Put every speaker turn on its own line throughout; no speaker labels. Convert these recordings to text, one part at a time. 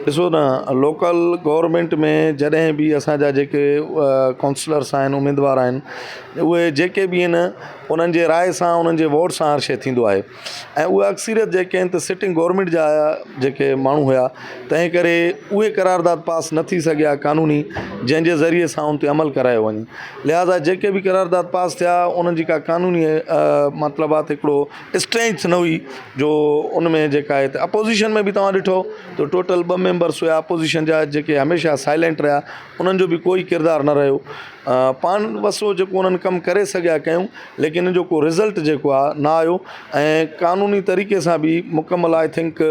ॾिसो न, local government में जॾहिं बि असांजा जेके काउंसलर्स आहिनि, उम्मीदवार आहिनि, उहे जेके बि आहिनि उन्हनि जे राय सां, उन्हनि जे वोट सां हर शइ थींदो आहे। ऐं उहे अक्सरियत जेके आहिनि त सिटिंग गवर्नमेंट जा जेके माण्हू हुया, तंहिं करे उहे करारदाद पास न थी सघिया क़ानूनी, जंहिंजे ज़रिए सां उन ते अमल करायो वञे। लिहाज़ा जेके बि करारदाद पास थिया उन्हनि जी का क़ानूनी मतिलबु आहे त हिकिड़ो स्ट्रेंथ न हुई जो उन में जेका आहे त अपोज़िशन में बि तव्हां ॾिठो त टोटल 2 मेंबर्स हुया अपोज़िशन जा, जेके हमेशह साइलेंट रहिया, उन्हनि जो बि कोई किरदारु न रहियो। पाण वसो जेको उन्हनि कमु करे सघिया कयूं, लेकिन इन जो को रिज़ल्ट जेको आहे न आयो ऐं क़ानूनी तरीक़े सां बि मुकमल आई थिंक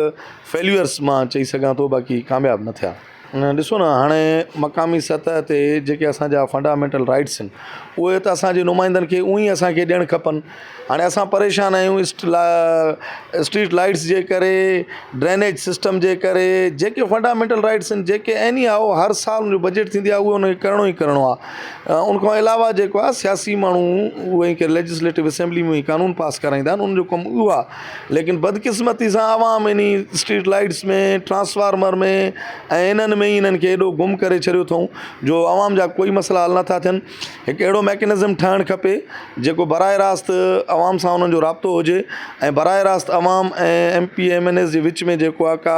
फेल्यूअर्स मां चई सघां थो, बाक़ी कामयाबु न थिया। ॾिसो न, हाणे मक़ामी सतह ते जेके असांजा फंडामेंटल राइट्स आहिनि उहे त असांजे नुमाइंदनि खे उअं ई असांखे ॾियणु खपनि। हाणे असां परेशान आहियूं स्ट्रीट लाइट्स जे करे, ड्रेनेज सिस्टम जे करे, जेके फंडामेंटल राइट्स आहिनि, जेके आहिनि ई आहे, उहो हर साल उन जो बजट थींदी आहे, उहो उनखे करिणो ई करिणो आहे। उनखां अलावा जेको आहे सियासी माण्हू उहे के लेजिस्लेटिव असेंबली में ई कानून पास कराईंदा आहिनि, उनजो कमु उहो आहे। लेकिन बदकिस्मती सां आवाम इन स्ट्रीट लाइट्स में, ट्रांसफार्मर में ऐं इन्हनि में ई इन्हनि खे एॾो गुम करे छॾियो अथऊं जो आवाम जा कोई मसइला हल नथा थियनि। हिकु अहिड़ो मैकेनिज़म ठाहिणु खपे जेको बराए रास्त आवाम सां उन्हनि जो राब्तो हुजे ऐं बराए रास्त आवाम ऐं MP MNS जे विच में जेको आहे का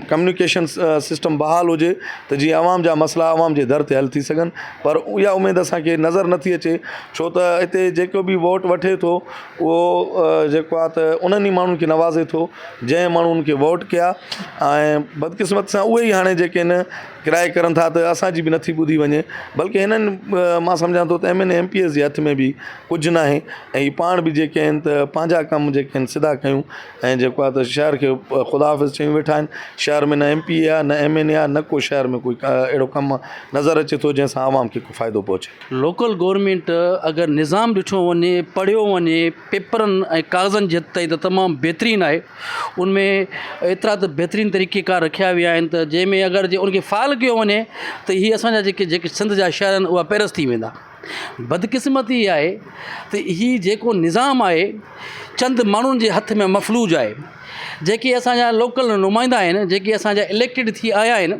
कम्युनिकेशन सिस्टम बहाल हुजे त जीअं आवाम जा मसइला आवाम जे दर ते हल थी सघनि। पर इहा उमेदु असांखे नज़र नथी अचे, छो त हिते जेको बि वोट वठे थो उहो जेको आहे त उन्हनि ई माण्हुनि खे नवाज़े थो जंहिं माण्हुनि खे वोट कया। ऐं बदकिस्मत सां उहे ई हाणे जेके आहिनि किराए करनि था त असांजी बि नथी ॿुधी वञे, बल्कि हिननि मां सम्झां थो त MNA MPS जे हथ में बि कुझु न आहे ऐं हीअ पाण बि जेके आहिनि त पंहिंजा कम जेके आहिनि सिधा कयूं ऐं जेको आहे त शहर खे ख़ुदा हाफ़िज़ चई वेठा आहिनि। शहर में न MP आहे, न MNA आहे, न को शहर में कोई अहिड़ो कमु नज़र अचे थो जंहिंसां आवाम खे को फ़ाइदो पहुचे।
लोकल गवर्नमेंट अगरि निज़ाम ॾिठो वञे, पढ़ियो वञे, पेपरनि ऐं कागज़नि जे ताईं त तमामु बहितरीनु आहे। उनमें एतिरा त बहितरीनु तरीक़ेकार रखिया विया आहिनि त जंहिंमें अगरि उनखे फ़ाल कयो वञे त हीअ असांजा जेके सिंध जा शहर आहिनि उहा पैरस थी वेंदा। बदकिस्मती आहे त हीअ जेको निज़ाम आहे चंद माण्हुनि जे हथ में मफ़लूज आहे। जेके असांजा लोकल नुमाइंदा आहिनि, जेके असांजा इलेक्टेड थी आया आहिनि,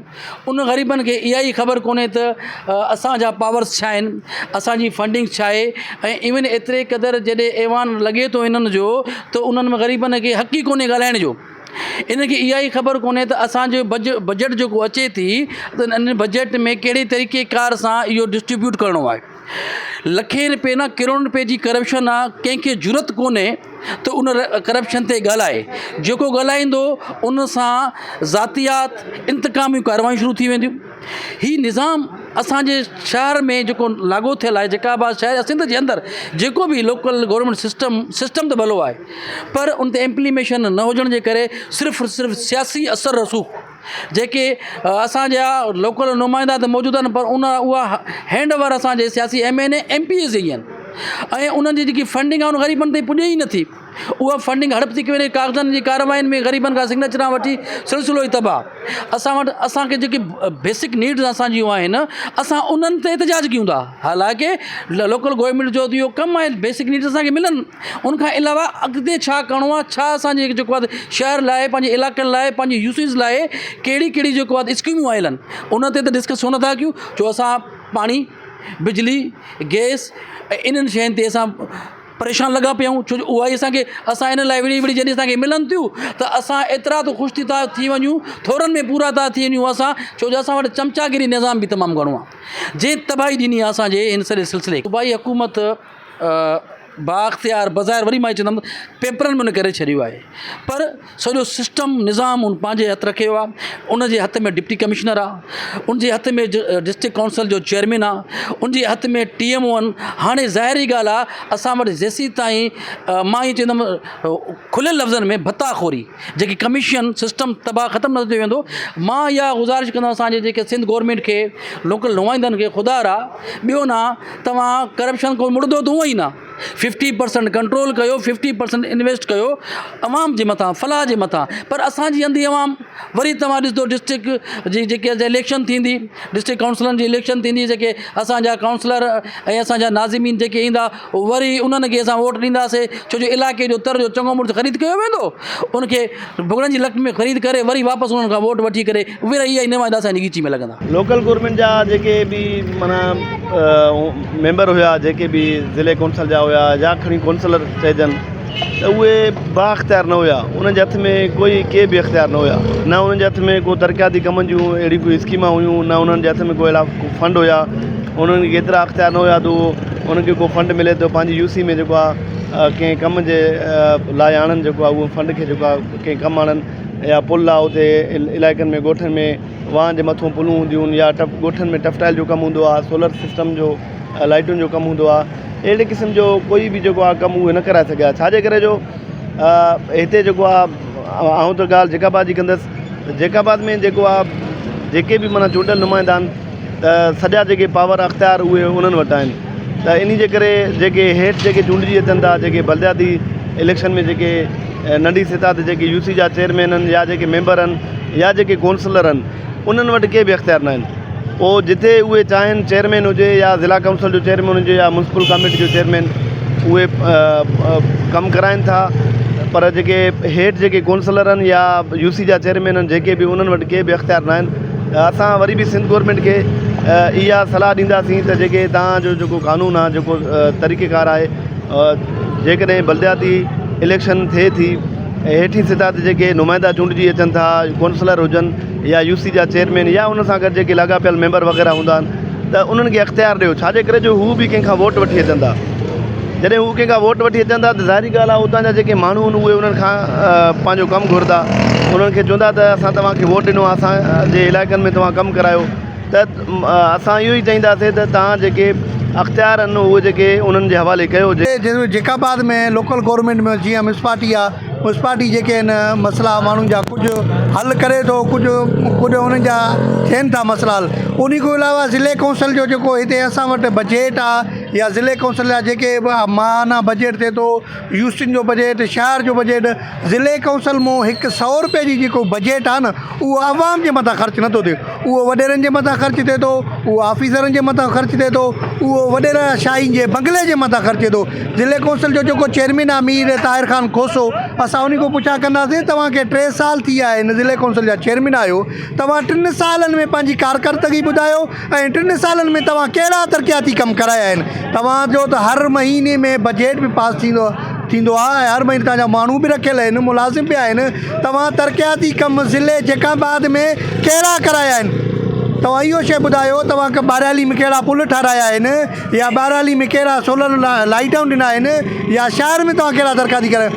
उन ग़रीबनि खे इहा ई ख़बर कोन्हे त असांजा पावर्स छा आहिनि, असांजी फंडिंग छा आहे। ऐं इवन एतिरे क़दुरु जॾहिं ऐवान लॻे थो इन्हनि जो त उन्हनि में ग़रीबनि खे हक़ ई कोन्हे ॻाल्हाइण जो। इनखे इहा ई ख़बर कोन्हे त असांजो बजट जेको अचे थी त इन बजट में कहिड़े तरीक़ेकार सां इहो डिस्ट्रीब्यूट करिणो आहे। लखे रुपए न करोड़ रुपए जी करप्शन आहे, कंहिंखे ज़रूरत कोन्हे त उन करप्शन ते ॻाल्हाए। जेको ॻाल्हाईंदो उन सां ज़ातियात इंतकामियूं कारवायूं शुरू थी वेंदियूं। हीउ निज़ाम असांजे शहर में जेको लागू थियल आहे, जेका बि शहर सिंध जे अंदरि जेको बि लोकल गवर्नमेंट सिस्टम त भलो आहे, पर उन ते इम्प्लीमेशन न हुजण जे करे सिर्फ़ु सियासी असर रसूख़ जेके असांजा लोकल नुमाइंदा त मौजूदु आहिनि, पर उहा हैंड ओवर असांजे सियासी MNA MPS जी आहिनि। ऐं उन्हनि जी जेकी फंडिंग आहे उन ग़रीबनि ताईं पुॼे ई नथी। उहा फंडिंग हड़प थी वञे, कागज़नि जी कारवाइनि में ग़रीबनि खां सिग्नेचरां वठी सिलसिलो ई तबाह। असांखे जेकी बेसिक नीड्स असांजियूं आहिनि, असां उन्हनि ते एहतिजाज कयूं था। हालांकि लोकल गवर्नमेंट जो इहो कमु आहे बेसिक नीड्स असांखे मिलनि, उनखां अलावा अॻिते छा करिणो आहे, छा असांजे जेको आहे शहर लाइ, पंहिंजे इलाइक़नि लाइ, पंहिंजे यूसेज लाइ कहिड़ी जेको आहे स्कीमूं आयल आहिनि, उन ते त डिस्कस छो नथा कयूं। छो असां पाणी, बिजली, गैस इन्हनि शयुनि ते असां परेशान लॻा पिया आहियूं। छो जो उहा ई असां इन लाइ विड़ी जॾहिं असांखे मिलनि थियूं त असां एतिरा त ख़ुशि थी वञूं, थोरनि में पूरा था थी वञूं असां, छो जो असां वटि चमचागिरी निज़ाम बि तमामु घणो आहे जंहिं तबाही ॾिनी आहे असांजे हिन सॼे सिलसिले। सूबाई हुकूमत बाख़्तियार बज़ाहिर वरी मां चवंदुमि पेपरनि में उन करे छॾियो आहे, पर सॼो सिस्टम निज़ाम उन पंहिंजे हथु रखियो आहे। उनजे हथ में डिप्टी कमिश्नर आहे, उनजे हथ में डिस्ट्रिक्ट काउंसिल जो चेयरमैन आहे, उनजे हथ में TMO आहिनि। हाणे ज़ाहिरी ॻाल्हि आहे, असां वटि जेसीं ताईं मां ई चवंदुमि खुलियल लफ़्ज़नि में भत्ताखोरी जेकी कमीशन सिस्टम तबाह ख़तमु न थी वेंदो। मां इहा गुज़ारिश कंदुमि असांजे जेके सिंध गवर्नमेंट खे, लोकल नुमाइंदनि खे, ख़ुदा रा ॿियो न तव्हां करप्शन को मुड़दो त उहो ई न, 50% कंट्रोल कयो, 50% इन्वेस्ट कयो अवाम जे मथां, फलाह जे मथां। पर असांजी अंधी अवाम वरी तव्हां ॾिसंदो डिस्ट्रिक्ट जी जेके इलेक्शन थींदी, डिस्ट्रिक्ट काउंसलरनि जी इलेक्शन थींदी, जेके असांजा काउंसलर ऐं असांजा नाज़िमीन जेके ईंदा वरी उन्हनि खे असां वोट ॾींदासीं, छो जो इलाइक़े जो तर जो चङो मुड़ुसु ख़रीद कयो वेंदो, उनखे भुॻड़नि जी लट में ख़रीद करे वरी वापसि उन्हनि खां वोट वठी करे उहे इहा ई नुमाइंदा असांजी ॻीची में लॻंदा।
लोकल गवर्नमेंट जा जेके बि माना मेंबर हुया, जेके बि ज़िले कौंसल जा हुया या खणी कौंसलर चइजनि, त उहे बाख़्तियार न हुया। उन्हनि जे हथ में कोई के बि इख़्तियार न हुया, न उन्हनि जे हथ में को तरक़ियाती कमनि जूं अहिड़ी कोई स्कीमां हुयूं, न उन्हनि जे हथ में कोई अहिड़ा फंड हुया। उन्हनि खे एतिरा अख़्तियार न हुया त उन्हनि खे को फंड मिले थो पंहिंजी यूसी में जेको आहे कंहिं कम जे लाइ आणनि, जेको आहे उहो फंड खे जेको आहे कंहिं कमु आणनि, या पुल आहे उते इलाइक़नि में ॻोठनि में वाहन जे मथां पुलूं हूंदियूं आहिनि, या ॻोठनि में टफ्टाइल जो कमु हूंदो आहे, सोलर सिस्टम जो लाइटुनि जो कमु हूंदो आहे, अहिड़े क़िस्म जो कोई बि जेको आहे कमु उहे न कराए सघिया। छाजे करे जो हिते जेको आहे आउं त ॻाल्हि जेकाबाद जी कंदुसि, जेकाबाद में जेको आहे जेके बि माना चूंडियल नुमाइंदा आहिनि त सॼा जेके पावर अख़्तियार उहे उन्हनि वटि आहिनि। त इन जे करे जेके हेठि जेके चूंडिजी अचनि था, जेके बलदियाती इलेक्शन में जेके नंढी सतह ते जेके यूसी जा चेयरमैन आहिनि, या जेके मेंबर आहिनि, या जेके काउंसलर आहिनि, उन्हनि वटि के बि अख़्तियार न आहिनि। पोइ जिथे उहे चाहिनि चेयरमैन हुजे, या ज़िला काउंसिल जो चेयरमैन हुजे, या म्युनिसिपल कमेटी जो चेयरमैन, उहे कमु कराइनि था। पर जेके हेठि जेके काउंसलर आहिनि या यूसी जा चेयरमैन आहिनि, जेके बि उन्हनि वटि के बि अख़्तियार न आहिनि। असां वरी बि सिंध गवर्नमेंट खे इहा सलाह ॾींदासीं त जेके तव्हांजो जेको कानून आहे, जेको तरीक़ेकार आहे, जेकॾहिं बलदियाती इलेक्शन थिए थी, हेठि सतह ते जेके नुमाइंदा चूंडिजी अचनि था, काउंसलर हुजनि या यूसी जा चेयरमैन, या उन सां गॾु जेके लॻापियल मेंबर वग़ैरह हूंदा आहिनि, त उन्हनि खे अख़्तियार ॾियो। छाजे करे जो हू बि कंहिंखां वोट वठी अचनि था। जॾहिं हू कंहिंखां वोट वठी अचनि था त ज़ाहिरी ॻाल्हि आहे उतां जा जेके माण्हू आहिनि उहे उन्हनि खां पंहिंजो कमु घुरंदा, उन्हनि खे चवंदा त असां तव्हांखे वोट ॾिनो, असांजे इलाइक़नि में तव्हां कमु करायो। त असां इहो ई चाहींदासीं त तव्हां जेके अख़्तियार आहिनि उहे जेके उन्हनि जे हवाले कयो।
जेकाबाद में लोकल गवर्नमेंट में जीअं म्यूनिसिपालिटी आहे, म्यूनिसिपालिटी जेके आहिनि मसइला माण्हुनि जा कुझु हल करे थो, कुझु उन्हनि जा थियनि था मसइला हल। उन खां अलावा ज़िले कौंसिल जो जेको हिते असां वटि बजट आहे, या ज़िले कौंसिल जा जेके माहाना बजट थिए थो, यूसिन जो बजट, शहर जो बजट, ज़िले कौंसिल मां 100 रुपए जी जेको बजट आहे न, उहो आवाम जे मथां ख़र्चु नथो थिए, उहो वॾेरनि जे मथां ख़र्चु थिए थो, उहो ऑफिसरनि जे मथां ख़र्चु थिए थो, उहो वॾेर शाहीन जे बंगले जे मथां ख़र्चु थिए थो। ज़िले कौंसिल जो जेको चेयरमैन आहे मीर ताहिर ख़ान खोसो, असां उन खां पुछा कंदासीं तव्हांखे 3 साल थी विया आहिनि ज़िले कौंसिल जा चेयरमैन आहियो, तव्हां 3 सालनि में पंहिंजी कारकर्दगी ॿुधायो, ऐं 3 सालनि में तव्हां कहिड़ा तरक़ियाती कमु कराया आहिनि। तव्हांजो त हर महीने में बजट बि पास थींदो आहे, ऐं हर महीने तव्हांजा माण्हू बि रखियल आहिनि, मुलाज़िम बि आहिनि। तव्हां तरक़ियाती कमु ज़िले जेकाबाद में कहिड़ा कराया आहिनि, तव्हां इहो शइ ॿुधायो। तव्हांखे बाराली में कहिड़ा पुल ठाराया आहिनि, या बाराली में कहिड़ा सोलर लाइटूं ॾिना आहिनि, या शहर में तव्हां कहिड़ा तरक़ियाती कराया।